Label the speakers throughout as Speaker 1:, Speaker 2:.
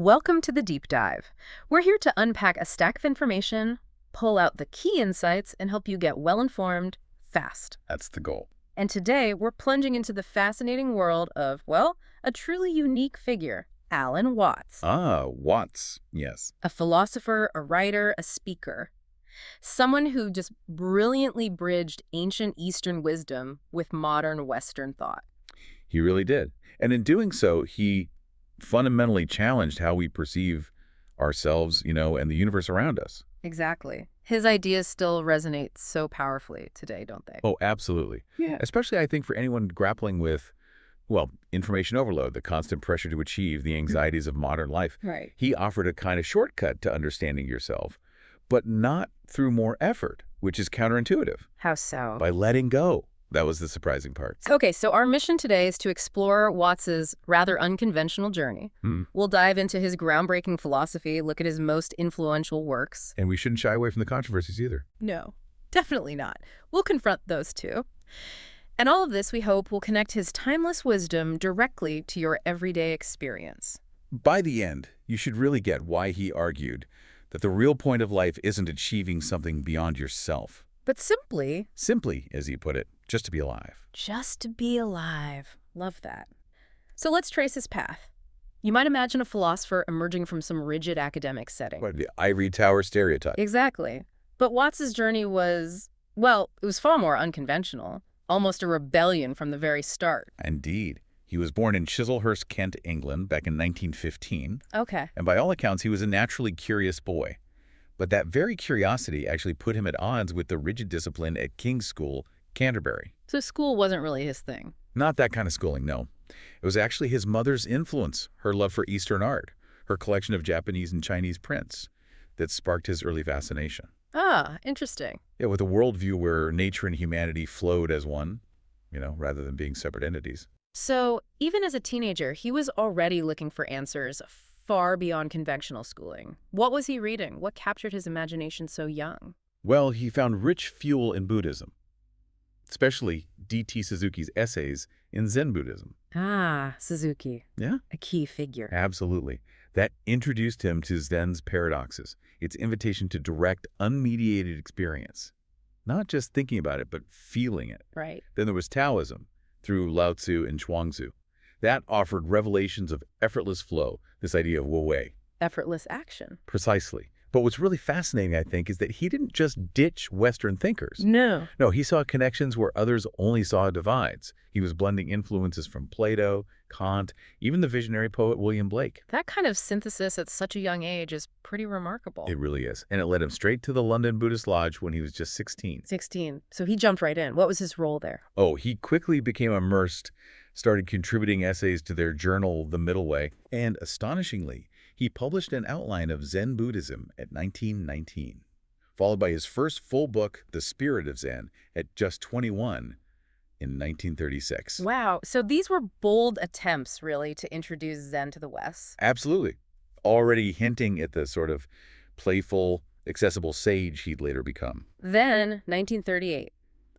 Speaker 1: Welcome to the Deep Dive. We're here to unpack a stack of information, pull out the key insights, and help you get well-informed fast.
Speaker 2: That's the goal.
Speaker 1: And today, we're plunging into the fascinating world of, well, a truly unique figure, Alan Watts.
Speaker 2: Watts, yes.
Speaker 1: A philosopher, a writer, a speaker. Someone who just brilliantly bridged ancient Eastern wisdom with modern Western thought.
Speaker 2: He really did. And in doing so, he fundamentally challenged how we perceive ourselves, and the universe around us.
Speaker 1: Exactly. His ideas still resonate so powerfully today, don't they?
Speaker 2: Oh, absolutely.
Speaker 1: Yeah.
Speaker 2: Especially, I think, for anyone grappling with, information overload, the constant pressure to achieve, the anxieties of modern life.
Speaker 1: Right.
Speaker 2: He offered a kind of shortcut to understanding yourself, but not through more effort, which is counterintuitive.
Speaker 1: How so?
Speaker 2: By letting go. That was the surprising part.
Speaker 1: Okay, so our mission today is to explore Watts's rather unconventional journey. We'll dive into his groundbreaking philosophy, look at his most influential works.
Speaker 2: And we shouldn't shy away from the controversies either.
Speaker 1: No, definitely not. We'll confront those too. And all of this, we hope, will connect his timeless wisdom directly to your everyday experience.
Speaker 2: By the end, you should really get why he argued that the real point of life isn't achieving something beyond yourself.
Speaker 1: But simply,
Speaker 2: As he put it, just to be alive.
Speaker 1: just to be alive. Love that. So let's trace his path. You might imagine a philosopher emerging from some rigid academic setting.
Speaker 2: What, the ivory tower stereotype?
Speaker 1: Exactly. But Watts's journey was, well, it was far more unconventional, almost a rebellion from the very start.
Speaker 2: Indeed. He was born in Chislehurst, Kent, England, back in 1915.
Speaker 1: Okay.
Speaker 2: And by all accounts, he was a naturally curious boy. But that very curiosity actually put him at odds with the rigid discipline at King's School, Canterbury.
Speaker 1: So school wasn't really his thing.
Speaker 2: Not that kind of schooling, no. It was actually his mother's influence, her love for Eastern art, her collection of Japanese and Chinese prints, that sparked his early fascination.
Speaker 1: Ah, interesting.
Speaker 2: Yeah, with a worldview where nature and humanity flowed as one, rather than being separate entities.
Speaker 1: So even as a teenager, he was already looking for answers far beyond conventional schooling. What was he reading? What captured his imagination so young?
Speaker 2: Well, he found rich fuel in Buddhism, especially D.T. Suzuki's essays in Zen Buddhism.
Speaker 1: Ah, Suzuki.
Speaker 2: Yeah?
Speaker 1: A key figure.
Speaker 2: Absolutely. That introduced him to Zen's paradoxes, its invitation to direct, unmediated experience. Not just thinking about it, but feeling it.
Speaker 1: Right.
Speaker 2: Then there was Taoism, through Lao Tzu and Chuang-Tzu. That offered revelations of effortless flow, this idea of wu-wei.
Speaker 1: Effortless action.
Speaker 2: Precisely. But what's really fascinating, I think, is that he didn't just ditch Western thinkers.
Speaker 1: No.
Speaker 2: No, he saw connections where others only saw divides. He was blending influences from Plato, Kant, even the visionary poet William Blake.
Speaker 1: That kind of synthesis at such a young age is pretty remarkable.
Speaker 2: It really is. And it led him straight to the London Buddhist Lodge when he was just 16.
Speaker 1: 16. So he jumped right in. What was his role there?
Speaker 2: Oh, he quickly became immersed, started contributing essays to their journal, The Middle Way, and astonishingly, he published an outline of Zen Buddhism at 1919, followed by his first full book, The Spirit of Zen, at just 21 in 1936.
Speaker 1: Wow. So these were bold attempts, really, to introduce Zen to the West.
Speaker 2: Absolutely. Already hinting at the sort of playful, accessible sage he'd later become.
Speaker 1: Then, 1938,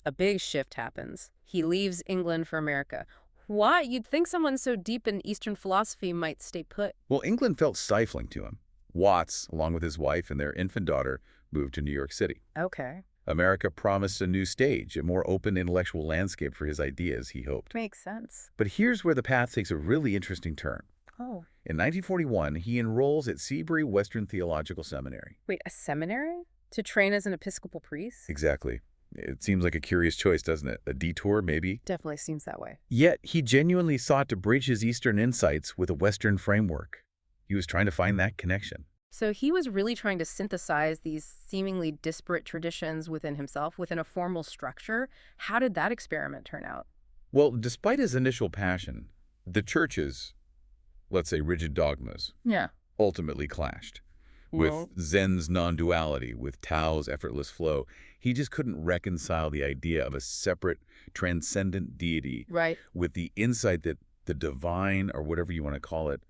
Speaker 1: a big shift happens. He leaves England for America. Why? You'd think someone so deep in Eastern philosophy might stay put.
Speaker 2: Well, England felt stifling to him. Watts, along with his wife and their infant daughter, moved to New York City.
Speaker 1: Okay.
Speaker 2: America promised a new stage, a more open intellectual landscape for his ideas, he hoped.
Speaker 1: Makes sense.
Speaker 2: But here's where the path takes a really interesting turn.
Speaker 1: Oh.
Speaker 2: In 1941, he enrolls at Seabury Western Theological Seminary.
Speaker 1: Wait, a seminary? To train as an Episcopal priest?
Speaker 2: Exactly. It seems like a curious choice, doesn't it? A detour, maybe?
Speaker 1: Definitely seems that way.
Speaker 2: Yet, he genuinely sought to bridge his Eastern insights with a Western framework. He was trying to find that connection.
Speaker 1: So he was really trying to synthesize these seemingly disparate traditions within himself, within a formal structure. How did that experiment turn out?
Speaker 2: Well, despite his initial passion, the church's, let's say, rigid dogmas
Speaker 1: Yeah.
Speaker 2: ultimately clashed.
Speaker 1: Well-
Speaker 2: With Zen's non-duality, with Tao's effortless flow, he just couldn't reconcile the idea of a separate, transcendent deity
Speaker 1: Right.
Speaker 2: with the insight that the divine, or whatever you want to call it,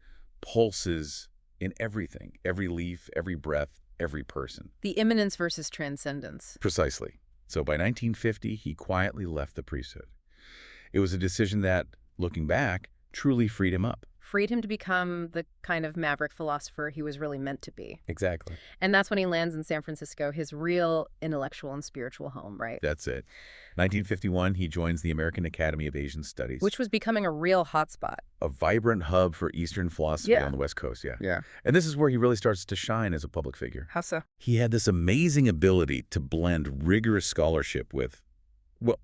Speaker 2: pulses in everything, every leaf, every breath, every person.
Speaker 1: The immanence versus transcendence.
Speaker 2: Precisely. So by 1950, he quietly left the priesthood. It was a decision that, looking back, truly freed him up.
Speaker 1: freed him to become the kind of maverick philosopher he was really meant to be.
Speaker 2: Exactly.
Speaker 1: And that's when he lands in San Francisco, his real intellectual and spiritual home, right?
Speaker 2: That's it. 1951, he joins the American Academy of Asian Studies,
Speaker 1: Which was becoming a real hotspot.
Speaker 2: a vibrant hub for Eastern philosophy
Speaker 1: Yeah.
Speaker 2: on the West Coast, yeah.
Speaker 1: Yeah.
Speaker 2: And this is where he really starts to shine as a public figure.
Speaker 1: How so?
Speaker 2: He had this amazing ability to blend rigorous scholarship with, well,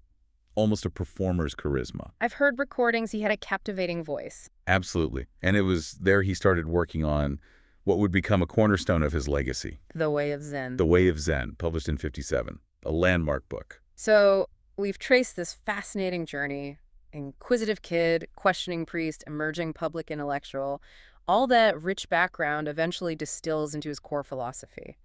Speaker 2: almost a performer's charisma.
Speaker 1: I've heard recordings he had a captivating voice.
Speaker 2: Absolutely. And it was there he started working on what would become a cornerstone of his legacy,
Speaker 1: The Way of Zen.
Speaker 2: The Way of Zen, published in 1957, a landmark book.
Speaker 1: So we've traced this fascinating journey. Inquisitive kid, questioning priest, emerging public intellectual. All that rich background eventually distills into his core philosophy.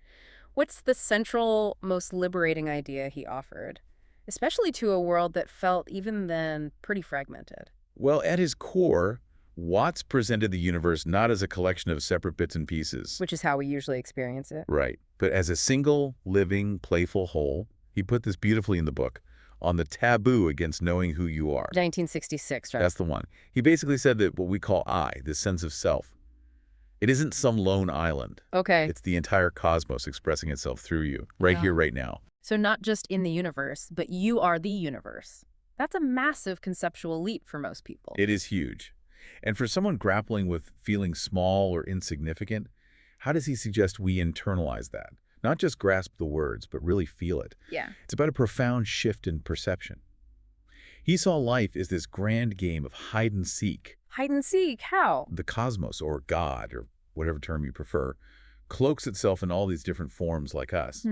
Speaker 1: What's the central, most liberating idea he offered? Especially to a world that felt, even then, pretty fragmented.
Speaker 2: Well, at his core, Watts presented the universe not as a collection of separate bits and pieces.
Speaker 1: Which is how we usually experience it.
Speaker 2: Right. But as a single, living, playful whole. He put this beautifully in the book, on the taboo against knowing who you are.
Speaker 1: 1966, right?
Speaker 2: That's the one. He basically said that what we call I, this sense of self, it isn't some lone island.
Speaker 1: Okay.
Speaker 2: It's the entire cosmos expressing itself through you, right
Speaker 1: Yeah.
Speaker 2: here, right now.
Speaker 1: So not just in the universe, but you are the universe. That's a massive conceptual leap for most people.
Speaker 2: It is huge. And for someone grappling with feeling small or insignificant, how does he suggest we internalize that? Not just grasp the words, but really feel it.
Speaker 1: Yeah.
Speaker 2: It's about a profound shift in perception. He saw life as this grand game of hide and seek.
Speaker 1: Hide and seek, how?
Speaker 2: The cosmos, or God, or whatever term you prefer, cloaks itself in all these different forms like us,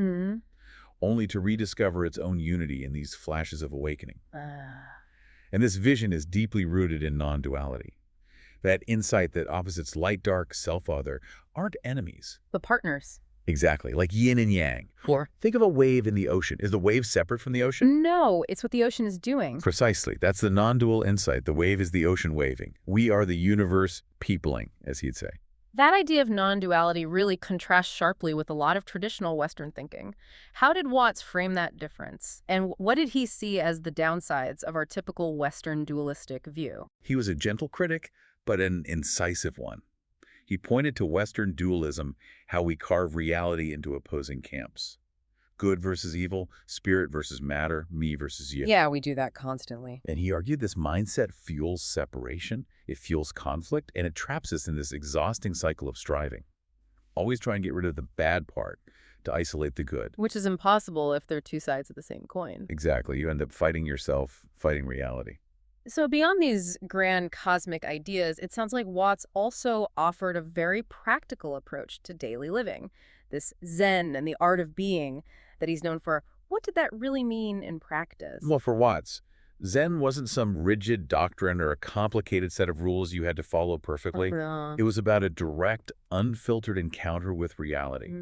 Speaker 2: only to rediscover its own unity in these flashes of awakening. And this vision is deeply rooted in non-duality. That insight that opposites light, dark, self-other aren't enemies.
Speaker 1: The partners.
Speaker 2: Exactly, like yin and yang.
Speaker 1: Or?
Speaker 2: Think of a wave in the ocean. Is the wave separate from the ocean?
Speaker 1: No, it's what the ocean is doing.
Speaker 2: Precisely. That's the non-dual insight. The wave is the ocean waving. We are the universe peopling, as he'd say.
Speaker 1: That idea of non-duality really contrasts sharply with a lot of traditional Western thinking. How did Watts frame that difference? And what did he see as the downsides of our typical Western dualistic view?
Speaker 2: He was a gentle critic, but an incisive one. He pointed to Western dualism, how we carve reality into opposing camps. Good versus evil, spirit versus matter, me versus you.
Speaker 1: Yeah, we do that constantly.
Speaker 2: And he argued this mindset fuels separation, it fuels conflict, and it traps us in this exhausting cycle of striving. Always try and get rid of the bad part to isolate the good.
Speaker 1: Which is impossible if they're two sides of the same coin.
Speaker 2: Exactly. You end up fighting yourself, fighting reality.
Speaker 1: So beyond these grand cosmic ideas, it sounds like Watts also offered a very practical approach to daily living. This Zen and the art of being that he's known for. What did that really mean in practice?
Speaker 2: Well, for Watts, Zen wasn't some rigid doctrine or a complicated set of rules you had to follow perfectly. It was about a direct, unfiltered encounter with reality.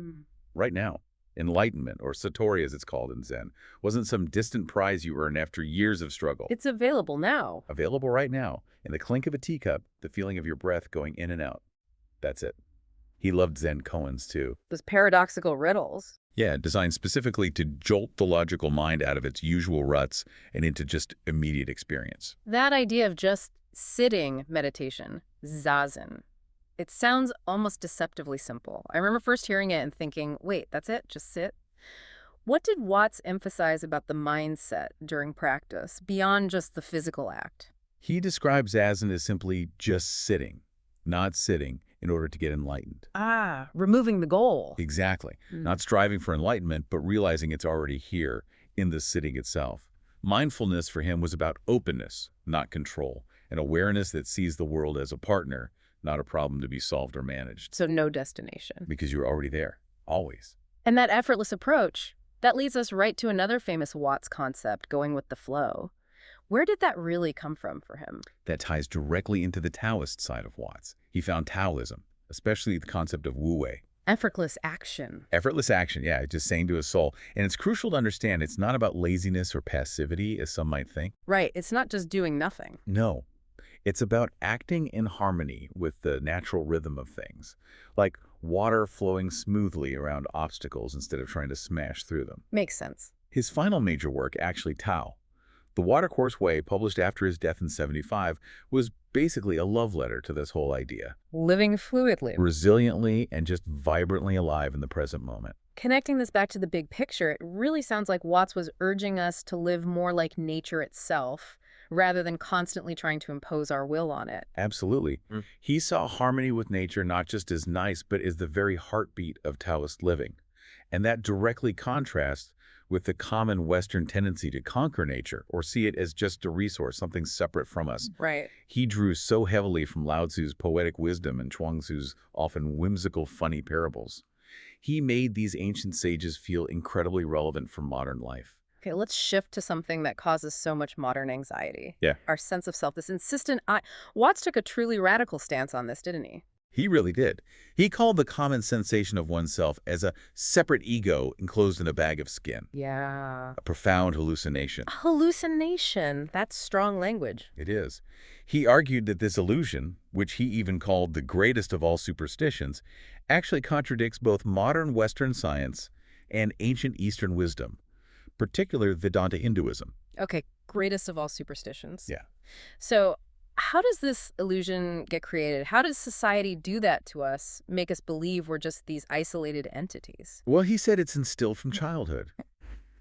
Speaker 2: Right now, enlightenment, or Satori as it's called in Zen, wasn't some distant prize you earn after years of struggle.
Speaker 1: It's available now.
Speaker 2: Available right now, in the clink of a teacup, the feeling of your breath going in and out. That's it. He loved Zen koans, too.
Speaker 1: Those paradoxical riddles.
Speaker 2: Yeah, designed specifically to jolt the logical mind out of its usual ruts and into just immediate experience.
Speaker 1: That idea of just sitting meditation, zazen. It sounds almost deceptively simple. I remember first hearing it and thinking, wait, that's it? Just sit? What did Watts emphasize about the mindset during practice, beyond just the physical act?
Speaker 2: He describes Zazen as simply just sitting, not sitting in order to get enlightened.
Speaker 1: Removing the goal.
Speaker 2: Exactly. Not striving for enlightenment, but realizing it's already here in the sitting itself. Mindfulness for him was about openness, not control, an awareness that sees the world as a partner, not a problem to be solved or managed.
Speaker 1: So no destination.
Speaker 2: Because you're already there, always.
Speaker 1: And that effortless approach, that leads us right to another famous Watts concept, going with the flow. Where did that really come from for him?
Speaker 2: That ties directly into the Taoist side of Watts. He found Taoism, especially the concept of wu-wei.
Speaker 1: Effortless action.
Speaker 2: Effortless action, yeah, just saying to his soul. And it's crucial to understand it's not about laziness or passivity, as some might think.
Speaker 1: Right, it's not just doing nothing.
Speaker 2: No. It's about acting in harmony with the natural rhythm of things, like water flowing smoothly around obstacles instead of trying to smash through them.
Speaker 1: Makes sense.
Speaker 2: His final major work, actually Tao, The Watercourse Way, published after his death in '75, was basically a love letter to this whole idea,
Speaker 1: Living fluidly.
Speaker 2: resiliently and just vibrantly alive in the present moment.
Speaker 1: Connecting this back to the big picture, it really sounds like Watts was urging us to live more like nature itself, rather than constantly trying to impose our will on it.
Speaker 2: Absolutely.
Speaker 1: Mm.
Speaker 2: He saw harmony with nature not just as nice, but as the very heartbeat of Taoist living. And that directly contrasts with the common Western tendency to conquer nature or see it as just a resource, something separate from us.
Speaker 1: Right.
Speaker 2: He drew so heavily from Lao Tzu's poetic wisdom and Chuang-Tzu's often whimsical, funny parables. He made these ancient sages feel incredibly relevant for modern life.
Speaker 1: Okay, let's shift to something that causes so much modern anxiety.
Speaker 2: Yeah.
Speaker 1: Our sense of self, this insistent I. Watts took a truly radical stance on this, didn't he?
Speaker 2: He really did. He called the common sensation of oneself as a separate ego enclosed in a bag of skin,
Speaker 1: Yeah.
Speaker 2: a profound hallucination.
Speaker 1: Hallucination. That's strong language.
Speaker 2: It is. He argued that this illusion, which he even called the greatest of all superstitions, actually contradicts both modern Western science and ancient Eastern wisdom, particularly Vedanta Hinduism.
Speaker 1: Okay, greatest of all superstitions.
Speaker 2: Yeah.
Speaker 1: So how does this illusion get created? How does society do that to us, make us believe we're just these isolated entities?
Speaker 2: Well, he said it's instilled from childhood,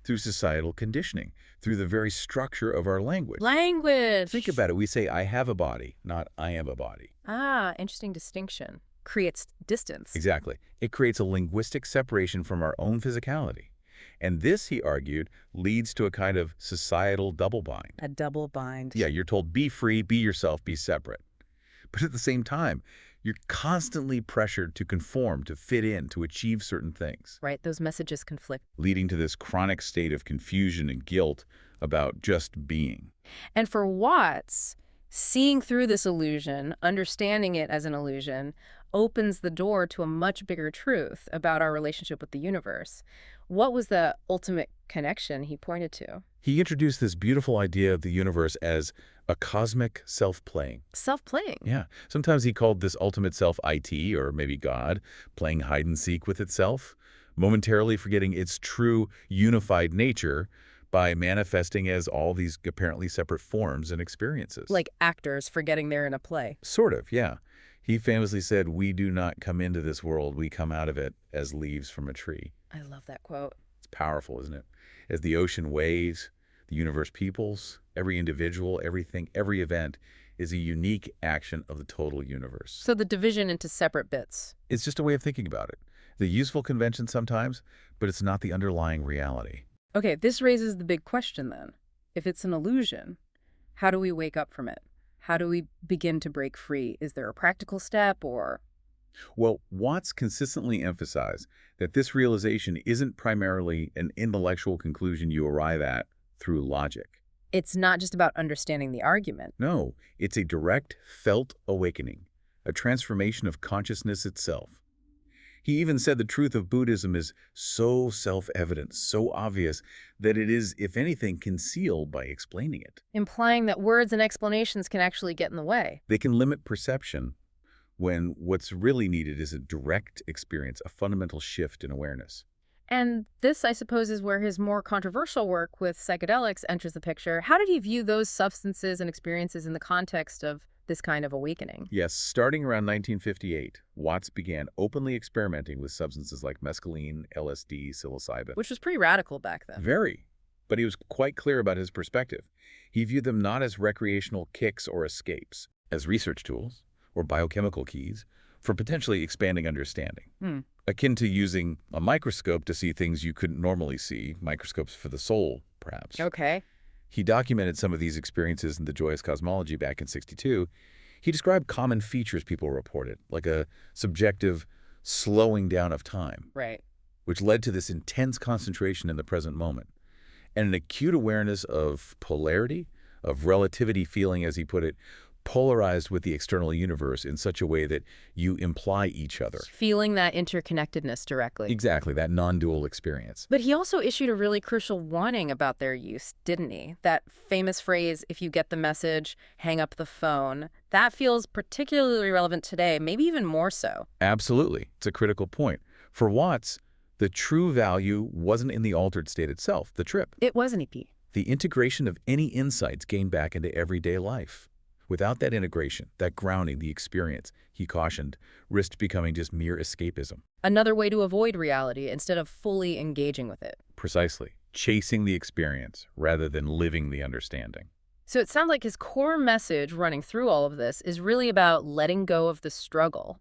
Speaker 2: through societal conditioning, through the very structure of our language.
Speaker 1: Language!
Speaker 2: Think about it. We say, I have a body, not I am a body.
Speaker 1: Ah, interesting distinction. Creates distance.
Speaker 2: Exactly. It creates a linguistic separation from our own physicality. And this, he argued, leads to a kind of societal double bind.
Speaker 1: A double bind.
Speaker 2: Yeah, you're told, be free, be yourself, be separate. But at the same time, you're constantly pressured to conform, to fit in, to achieve certain things,
Speaker 1: Right, those messages conflict.
Speaker 2: leading to this chronic state of confusion and guilt about just being.
Speaker 1: And for Watts, seeing through this illusion, understanding it as an illusion, opens the door to a much bigger truth about our relationship with the universe. What was the ultimate connection he pointed to?
Speaker 2: He introduced this beautiful idea of the universe as a cosmic self-playing.
Speaker 1: Self-playing.
Speaker 2: Yeah. Sometimes he called this ultimate self IT, or maybe God, playing hide and seek with itself, momentarily forgetting its true unified nature by manifesting as all these apparently separate forms and experiences.
Speaker 1: Like actors forgetting they're in a play.
Speaker 2: Sort of, yeah. He famously said, we do not come into this world, we come out of it as leaves from a tree.
Speaker 1: I love that quote.
Speaker 2: It's powerful, isn't it? As the ocean waves, the universe peoples, every individual, everything, every event is a unique action of the total universe.
Speaker 1: So the division into separate bits.
Speaker 2: It's just a way of thinking about it. The useful convention sometimes, but it's not the underlying reality.
Speaker 1: Okay, this raises the big question then. If it's an illusion, how do we wake up from it? How do we begin to break free? Is there a practical step or...
Speaker 2: Well, Watts consistently emphasized that this realization isn't primarily an intellectual conclusion you arrive at through logic.
Speaker 1: It's not just about understanding the argument.
Speaker 2: No, it's a direct, felt awakening, a transformation of consciousness itself. He even said the truth of Buddhism is so self-evident, so obvious, that it is, if anything, concealed by explaining it.
Speaker 1: Implying that words and explanations can actually get in the way.
Speaker 2: They can limit perception when what's really needed is a direct experience, a fundamental shift in awareness.
Speaker 1: And this, I suppose, is where his more controversial work with psychedelics enters the picture. How did he view those substances and experiences in the context of this kind of awakening?
Speaker 2: Yes, starting around 1958, Watts began openly experimenting with substances like mescaline, LSD, psilocybin.
Speaker 1: Which was pretty radical back then.
Speaker 2: Very. But he was quite clear about his perspective. He viewed them not as recreational kicks or escapes, as research tools or biochemical keys for potentially expanding understanding. Akin to using a microscope to see things you couldn't normally see, microscopes for the soul, perhaps.
Speaker 1: Okay.
Speaker 2: He documented some of these experiences in The Joyous Cosmology back in '62. He described common features people reported, like a subjective slowing down of time,
Speaker 1: Right.
Speaker 2: which led to this intense concentration in the present moment, and an acute awareness of polarity, of relativity feeling, as he put it, polarized with the external universe in such a way that you imply each other.
Speaker 1: Feeling that interconnectedness directly.
Speaker 2: Exactly, that non-dual experience.
Speaker 1: But he also issued a really crucial warning about their use, didn't he? That famous phrase, if you get the message, hang up the phone. That feels particularly relevant today, maybe even more so.
Speaker 2: Absolutely. It's a critical point. For Watts, the true value wasn't in the altered state itself, the trip.
Speaker 1: It was an EP.
Speaker 2: The integration of any insights gained back into everyday life. Without that integration, that grounding, the experience, he cautioned, risked becoming just mere escapism.
Speaker 1: Another way to avoid reality instead of fully engaging with it.
Speaker 2: Precisely. Chasing the experience rather than living the understanding.
Speaker 1: So it sounds like his core message running through all of this is really about letting go of the struggle.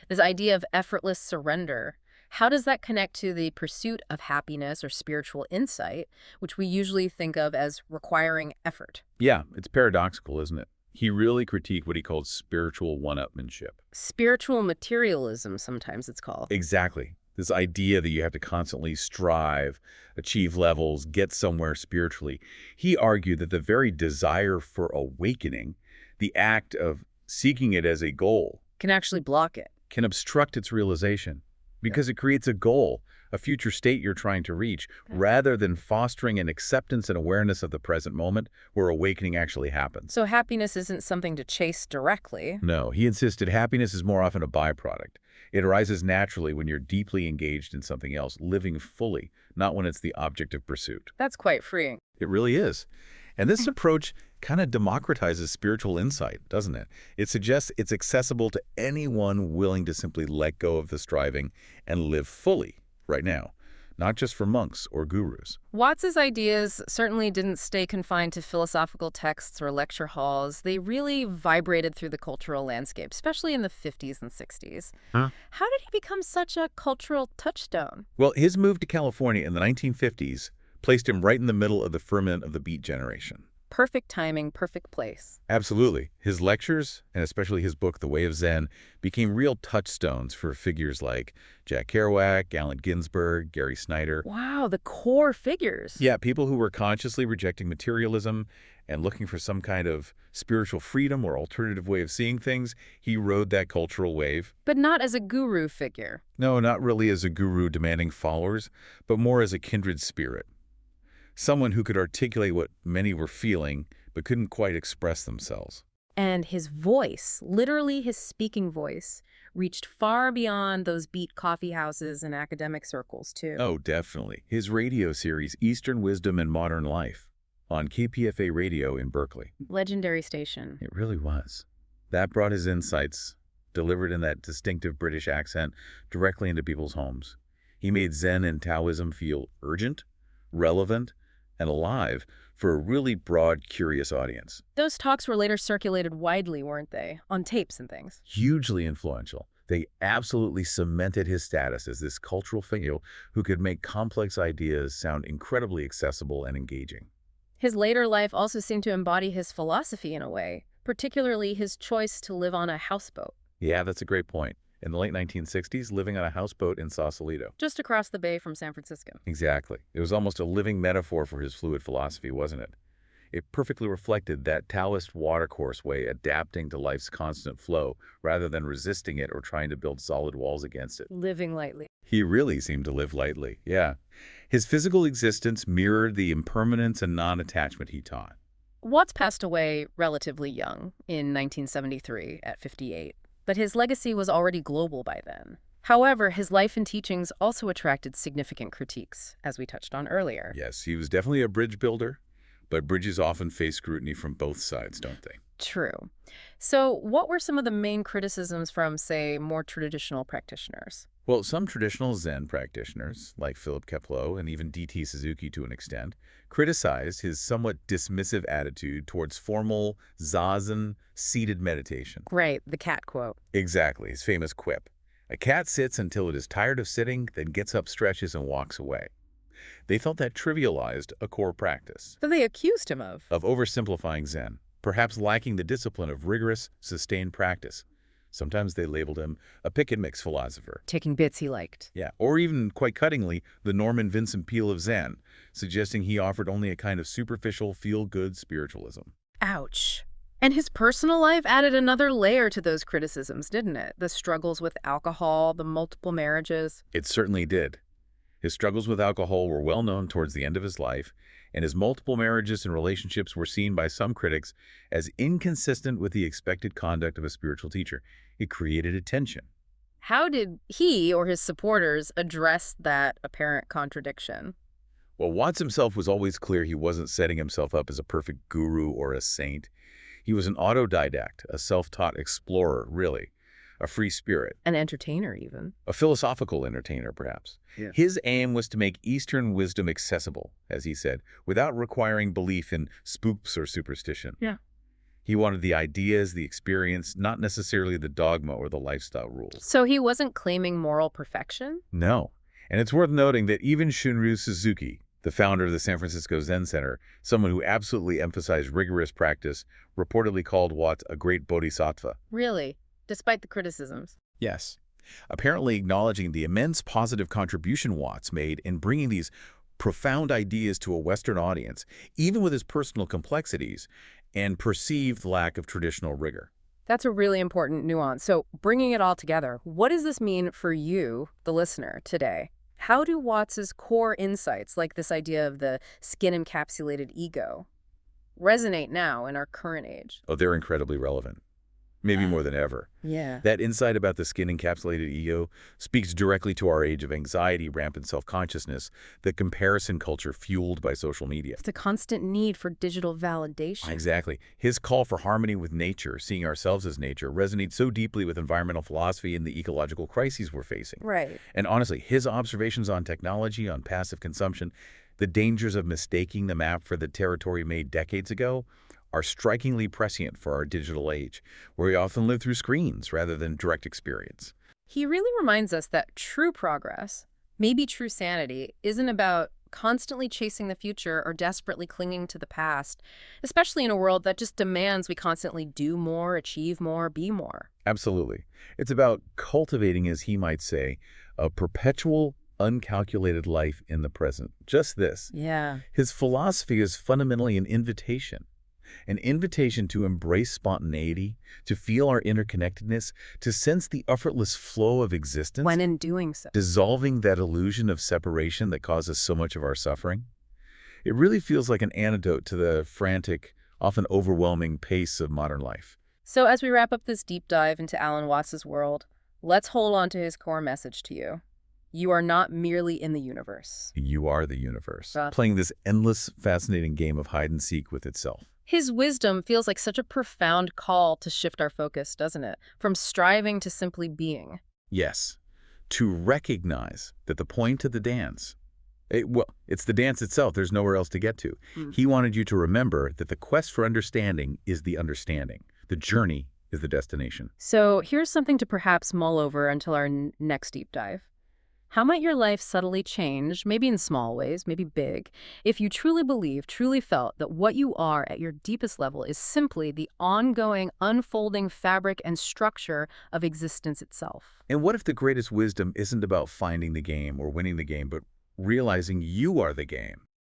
Speaker 1: This idea of effortless surrender. How does that connect to the pursuit of happiness or spiritual insight, which we usually think of as requiring effort?
Speaker 2: Yeah, it's paradoxical, isn't it? He really critiqued what he called spiritual one-upmanship.
Speaker 1: Spiritual materialism, sometimes it's called.
Speaker 2: Exactly. This idea that you have to constantly strive, achieve levels, get somewhere spiritually. He argued that the very desire for awakening, the act of seeking it as a goal,
Speaker 1: Can actually block it.
Speaker 2: can obstruct its realization because it creates a goal, a future state you're trying to reach, rather than fostering an acceptance and awareness of the present moment where awakening actually happens.
Speaker 1: So happiness isn't something to chase directly.
Speaker 2: No, he insisted happiness is more often a byproduct. It arises naturally when you're deeply engaged in something else, living fully, not when it's the object of pursuit.
Speaker 1: That's quite freeing.
Speaker 2: It really is. And this approach kind of democratizes spiritual insight, doesn't it? It suggests it's accessible to anyone willing to simply let go of the striving and live fully right now, not just for monks or gurus.
Speaker 1: Watts's ideas certainly didn't stay confined to philosophical texts or lecture halls. They really vibrated through the cultural landscape, especially in the 50s and 60s.
Speaker 2: Huh?
Speaker 1: How did he become such a cultural touchstone?
Speaker 2: Well, his move to California in the 1950s placed him right in the middle of the ferment of the Beat generation.
Speaker 1: Perfect timing, perfect place.
Speaker 2: Absolutely. His lectures, and especially his book, The Way of Zen, became real touchstones for figures like Jack Kerouac, Allen Ginsberg, Gary Snyder.
Speaker 1: Wow, the core figures.
Speaker 2: Yeah, people who were consciously rejecting materialism and looking for some kind of spiritual freedom or alternative way of seeing things. He rode that cultural wave.
Speaker 1: But not as a guru figure.
Speaker 2: No, not really as a guru demanding followers, but more as a kindred spirit. Someone who could articulate what many were feeling, but couldn't quite express themselves.
Speaker 1: And his voice, literally his speaking voice, reached far beyond those beat coffee houses and academic circles, too.
Speaker 2: Oh, definitely. His radio series, Eastern Wisdom and Modern Life, on KPFA Radio in Berkeley.
Speaker 1: Legendary station.
Speaker 2: It really was. That brought his insights, delivered in that distinctive British accent, directly into people's homes. He made Zen and Taoism feel urgent, relevant, and alive for a really broad, curious audience.
Speaker 1: Those talks were later circulated widely, weren't they? On tapes and things.
Speaker 2: Hugely influential. They absolutely cemented his status as this cultural figure who could make complex ideas sound incredibly accessible and engaging.
Speaker 1: His later life also seemed to embody his philosophy in a way, particularly his choice to live on a houseboat.
Speaker 2: Yeah, that's a great point. In the late 1960s, living on a houseboat in Sausalito.
Speaker 1: Just across the bay from San Francisco.
Speaker 2: Exactly. It was almost a living metaphor for his fluid philosophy, wasn't it? It perfectly reflected that Taoist watercourse way, adapting to life's constant flow rather than resisting it or trying to build solid walls against it.
Speaker 1: Living lightly.
Speaker 2: He really seemed to live lightly, yeah. His physical existence mirrored the impermanence and non-attachment he taught.
Speaker 1: Watts passed away relatively young in 1973 at 58, but his legacy was already global by then. However, his life and teachings also attracted significant critiques, as we touched on earlier.
Speaker 2: Yes, he was definitely a bridge builder, but bridges often face scrutiny from both sides, don't they?
Speaker 1: True. So what were some of the main criticisms from, say, more traditional practitioners?
Speaker 2: Well, some traditional Zen practitioners, like Philip Keplo and even D.T. Suzuki to an extent, criticized his somewhat dismissive attitude towards formal Zazen seated meditation.
Speaker 1: Right, the cat quote.
Speaker 2: Exactly, his famous quip. A cat sits until it is tired of sitting, then gets up, stretches, and walks away. They felt that trivialized a core practice.
Speaker 1: That they accused him of.
Speaker 2: Of oversimplifying Zen, perhaps lacking the discipline of rigorous, sustained practice. Sometimes they labeled him a pick-and-mix philosopher.
Speaker 1: Taking bits he liked.
Speaker 2: Yeah, or even, quite cuttingly, the Norman Vincent Peale of Zen, suggesting he offered only a kind of superficial, feel-good spiritualism.
Speaker 1: Ouch. And his personal life added another layer to those criticisms, didn't it? The struggles with alcohol, the multiple marriages.
Speaker 2: It certainly did. His struggles with alcohol were well known towards the end of his life, and his multiple marriages and relationships were seen by some critics as inconsistent with the expected conduct of a spiritual teacher. It created a tension.
Speaker 1: How did he or his supporters address that apparent contradiction?
Speaker 2: Well, Watts himself was always clear he wasn't setting himself up as a perfect guru or a saint. He was an autodidact, a self-taught explorer, really, a free spirit,
Speaker 1: An entertainer, even.
Speaker 2: a philosophical entertainer, perhaps.
Speaker 3: Yeah.
Speaker 2: His aim was to make Eastern wisdom accessible, as he said, without requiring belief in spooks or superstition.
Speaker 1: Yeah.
Speaker 2: He wanted the ideas, the experience, not necessarily the dogma or the lifestyle rules.
Speaker 1: So he wasn't claiming moral perfection?
Speaker 2: No. And it's worth noting that even Shunryu Suzuki, the founder of the San Francisco Zen Center, someone who absolutely emphasized rigorous practice, reportedly called Watts a great bodhisattva.
Speaker 1: Really? Despite the criticisms?
Speaker 2: Yes. Apparently acknowledging the immense positive contribution Watts made in bringing these profound ideas to a Western audience, even with his personal complexities and perceived lack of traditional rigor.
Speaker 1: That's a really important nuance. So bringing it all together, what does this mean for you, the listener, today? How do Watts's core insights, like this idea of the skin-encapsulated ego, resonate now in our current age?
Speaker 2: Oh, they're incredibly relevant. Maybe more than ever.
Speaker 1: Yeah.
Speaker 2: That insight about the skin-encapsulated ego speaks directly to our age of anxiety, rampant self-consciousness, the comparison culture fueled by social media.
Speaker 1: It's a constant need for digital validation.
Speaker 2: Exactly. His call for harmony with nature, seeing ourselves as nature, resonates so deeply with environmental philosophy and the ecological crises we're facing.
Speaker 1: Right.
Speaker 2: And honestly, his observations on technology, on passive consumption, the dangers of mistaking the map for the territory made decades ago, are strikingly prescient for our digital age, where we often live through screens rather than direct experience.
Speaker 1: He really reminds us that true progress, maybe true sanity, isn't about constantly chasing the future or desperately clinging to the past, especially in a world that just demands we constantly do more, achieve more, be more.
Speaker 2: Absolutely. It's about cultivating, as he might say, a perpetual, uncalculated life in the present. Just this.
Speaker 1: Yeah.
Speaker 2: His philosophy is fundamentally an invitation to embrace spontaneity, to feel our interconnectedness, to sense the effortless flow of existence,
Speaker 1: When in doing so.
Speaker 2: dissolving that illusion of separation that causes so much of our suffering. It really feels like an antidote to the frantic, often overwhelming pace of modern life.
Speaker 1: So as we wrap up this deep dive into Alan Watts's world, let's hold on to his core message to you. You are not merely in the universe.
Speaker 2: You are the universe,
Speaker 1: Right.
Speaker 2: playing this endless, fascinating game of hide and seek with itself.
Speaker 1: His wisdom feels like such a profound call to shift our focus, doesn't it? From striving to simply being.
Speaker 2: Yes, to recognize that the point of the dance, it's the dance itself. There's nowhere else to get to.
Speaker 1: Mm.
Speaker 2: He wanted you to remember that the quest for understanding is the understanding. The journey is the destination.
Speaker 1: So here's something to perhaps mull over until our next deep dive. How might your life subtly change, maybe in small ways, maybe big, if you truly believed, truly felt that what you are at your deepest level is simply the ongoing, unfolding fabric and structure of existence itself?
Speaker 2: And what if the greatest wisdom isn't about finding the game or winning the game, but realizing you are the game?